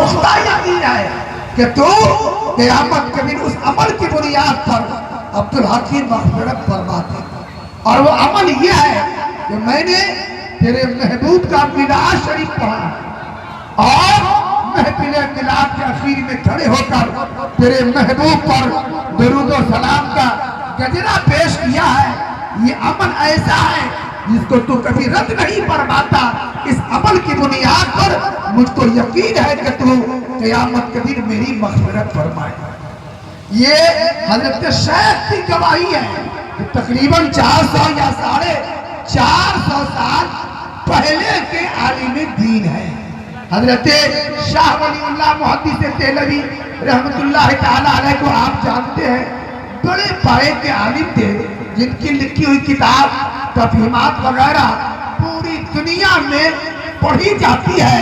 पुख्ता यकीन है कि तू क़यामत के दिन उस अमल की बुनियाद पर अब्दुल हकीम मग़फ़िरत फरमाते। और वो अमल ये है कि मैंने तेरे महबूब का मिलाद शरीफ पढ़ा और महफिल मिलाद के आखिर में खड़े होकर तेरे महबूब पर दुरूद और सलाम का गजरा पेश किया है। ये अमल ऐसा है जिसको तू कभी रद्द नहीं फरमाता। इस अमल की बुनियाद पर मुझको यकीन है कि तू क़यामत के दिन मेरी मग़फ़िरत फरमाएगा। ये हज़रत शेख की गवाही है कि तकरीबन 400 या 450 साल पहले के आलिम दीन है। हज़रत शाह वलीउल्लाह मुहद्दिस देहलवी रहमतुल्लाह ताला अलैह को आप जानते हैं, बड़े पाए के आलिम थे जिनकी लिखी हुई किताब तफहीमात वगैरह पूरी दुनिया में पढ़ी जाती है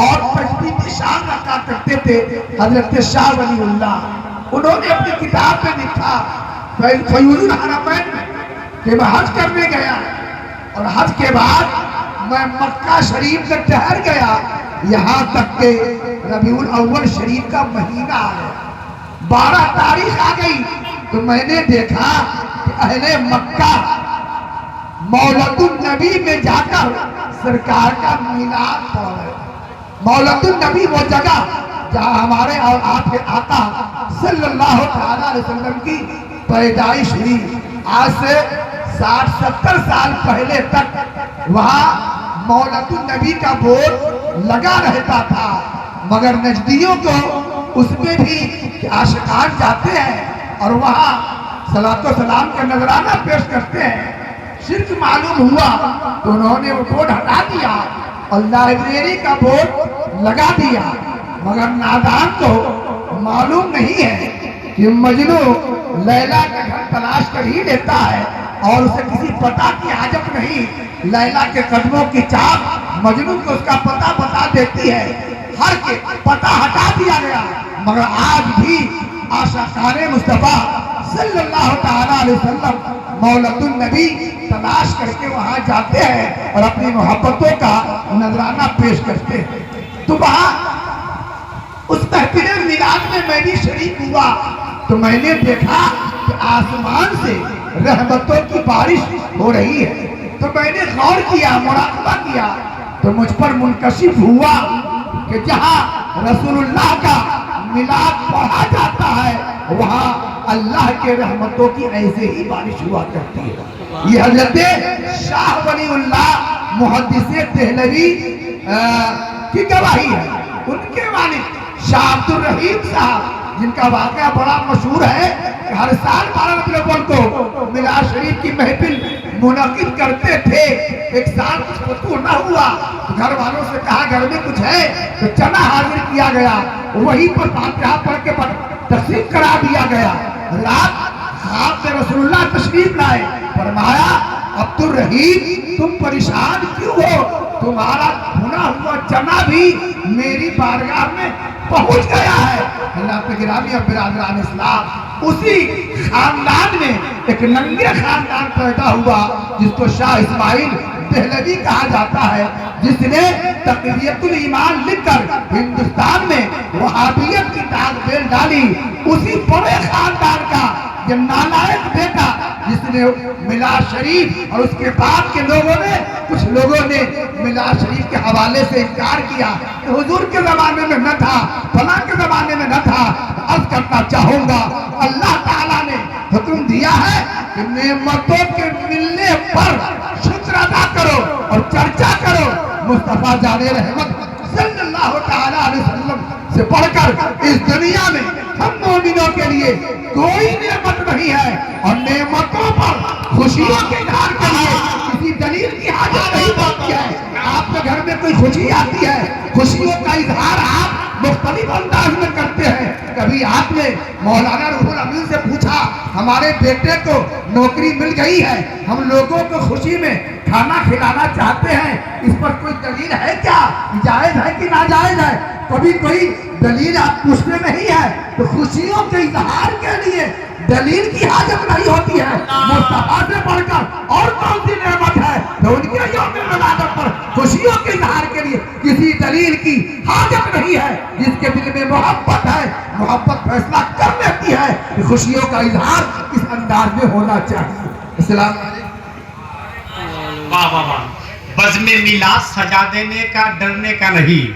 और तजदीद शान रखा करते थे। हज़रत शाह वलीउल्लाह उन्होंने अपनी किताब में लिखा फयूज़ुल हरमैन कि मैं हज करने गया और हज के बाद मैं मक्का शरीफ में ठहर गया, यहाँ तक के रबीउल अव्वल शरीफ का महीना आ गया, 12 तारीख आ गई तो मैंने देखा कि अहले मक्का मौलदुन नबी में जाकर सरकार का मिलाद पढ़ रहे। मौलदुन नबी वो जगह जहाँ हमारे और आपके आका सल्लल्लाहु अलैहि वसल्लम की पैदाइश हुई। आज से 60-70 साल पहले तक वहाँ मौलदुन नबी का बोर्ड लगा रहता था, मगर नजदियों को उसमें भी आशिकान जाते हैं और वहाँ सलातो सलाम का नजराना पेश करते हैं। शिर्क मालूम हुआ तो उन्होंने वो बोर्ड हटा दिया और लाइब्रेरी का बोर्ड लगा दिया, मगर नादान को मालूम नहीं है कि मजनू लैला का घर तलाश कर ही लेता है और उसे किसी पता की हाजत नहीं। लैला के कदमों की चाप मजनू को उसका पता बता देती है। हर के पता हटा दिया गया, मगर आज भी आशिकाने मुस्तफा सल्लल्लाहु अलैहि वसल्लम मौलदुन नबी तलाश करके वहाँ जाते हैं और अपनी मोहब्बतों का नजराना पेश करते हैं। तो वहाँ उस महफिल मिलाद में मैं भी शरीक हुआ तो मैंने देखा कि आसमान से रहमतों की बारिश हो रही है। तो मैंने गौर किया, मुराक़बा किया तो मुझ पर मुनकशिफ हुआ कि जहाँ रसूलुल्लाह का मिलाद पढ़ा जाता है वहाँ अल्लाह के रहमतों की ऐसे ही बारिश हुआ करती है। ये हज़रत शाह वलीउल्लाह मुहद्दिस देहलवी की गवाही है। उनके वालिद शाह अब्दुल रहीम साहब जिनका वाक़या बड़ा मशहूर है कि हर साल 12 रबीउल अव्वल को मिलाद शरीफ की महफिल मुनक़िद करते थे। एक साल कुछ फतू न हुआ तो घर वालों से कहा घर में कुछ है तो चना हाजिर किया गया, वहीं पर फातिहा पढ़ के तक़सीम करा दिया गया। रात ख्वाब में रसूलुल्लाह तशरीफ लाए, फरमाया अब्दुल रहीम तुम परेशान क्यों हो, तुम्हारा भुना हुआ चना भी मेरी बारगाह में पहुंच गया है। अल्लाह के गिरामी और बिरादरान इस्लाम उसी खानदान में एक नंगे खानदान पैदा हुआ जिसको शाह इस्माइल देहलवी कहा जाता है, जिसने तक़वियतुल ईमान लिखकर हिंदुस्तान में वहाबियत की दाग बेल डाली। उसी बड़े खानदान का ये नालायक बेटा जिसने मिलाद शरीफ और उसके बाद के कुछ लोगों ने मिलाद शरीफ के हवाले से इनकार किया कि हुजूर के ज़माने में न था, फलां के ज़माने में न था। अर्ज़ करना चाहूँगा अल्लाह ताला ने हुक्म दिया है कि नेमतों के मिलने पर शुक्र अदा करो और चर्चा करो। मुस्तफ़ा जाने रहमत सल्लल्लाहु अलैहि वसल्लम से बढ़कर इस दुनिया में हम मोमिनों के लिए कोई नेमत नहीं है और नेमतों पर खुशियों के इज़हार के लिए किसी दलील की हाजत नहीं पड़ती है। आपके घर में कोई खुशी आती है, खुशियों का इज़हार आप मुख्तलिफ अंदाज में करते हैं। कभी आपने मौलाना रूहुल अमीन से पूछा हमारे बेटे को नौकरी मिल गई है, हम लोगों को खुशी में खाना खिलाना चाहते हैं, इस पर कोई दलील है क्या, जायज़ है कि नाजायज़ है? कभी कोई दलील आप पूछते नहीं है। तो खुशियों के इजहार के लिए دلیل کی حاجت نہیں ہوتی ہے. مصطفیٰ سے بڑھ کر اور کون سی نعمت ہے تو ان کے یوم ولادت پر خوشیوں کے اظہار کے لیے کسی دلیل کی حاجت نہیں ہے. جس کے دل میں محبت ہے, محبت فیصلہ کر لیتی ہے کہ خوشیوں کا اظہار اس انداز میں ہونا چاہیے. السلام علیکم. واہ واہ واہ. بزم میلاد سجا دینے کا, ڈرنے کا نہیں.